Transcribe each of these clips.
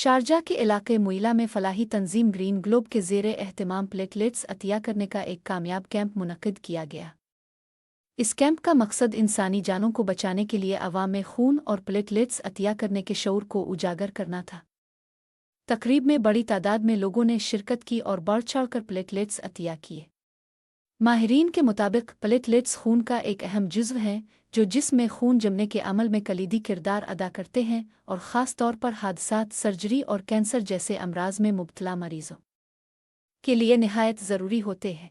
Sharjah के इलाके मुइला में फलाही तंजीम ग्रीन ग्लोब के ज़ेरे एहतमाम प्लेटलेट्स अतिया करने का एक कामयाब कैंप मुनक्किद किया गया। इस कैंप का मकसद इंसानी जानों को बचाने के लिए अवाम में खून और प्लेटलेट्स अतिया करने के शऊर को उजागर करना था। तकरीब में बड़ी तादाद में लोगों ने शिरकत की और बढ़ चढ़कर प्लेटलेट्स अतिया किए। माहिरीन के मुताबिक प्लेटलेट्स खून का एक अहम जुज़्व हैं जो जिस्म में खून जमने के अमल में कलीदी किरदार अदा करते हैं और ख़ास तौर पर हादसात, सर्जरी और कैंसर जैसे अमराज में मुब्तला मरीज़ों के लिए निहायत ज़रूरी होते हैं।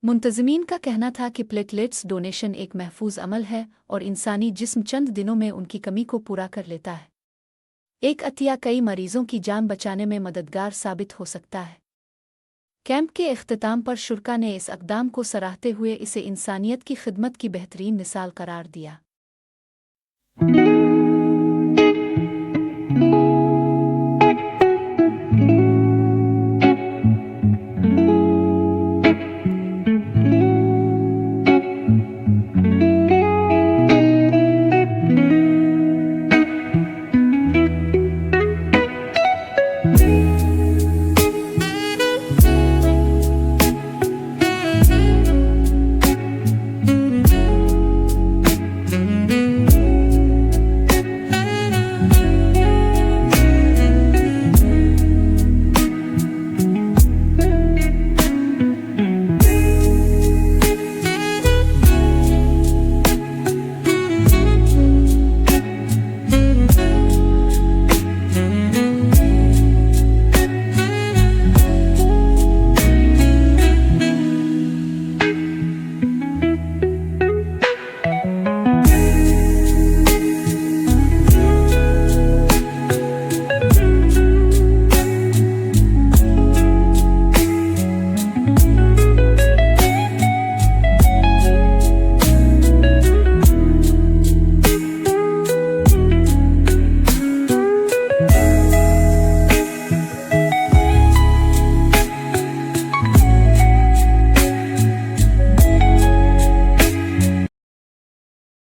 मुंतज़मीन का कहना था कि प्लेटलेट्स डोनेशन एक महफूज अमल है और इंसानी जिस्म चंद दिनों में उनकी कमी को पूरा कर लेता है। एक अतिया कई मरीज़ों की जान बचाने में मददगार साबित हो सकता है। कैंप के इख्तिताम पर शुरका ने इस अक़दाम को सराहते हुए इसे इंसानियत की खिदमत की बेहतरीन मिसाल करार दिया।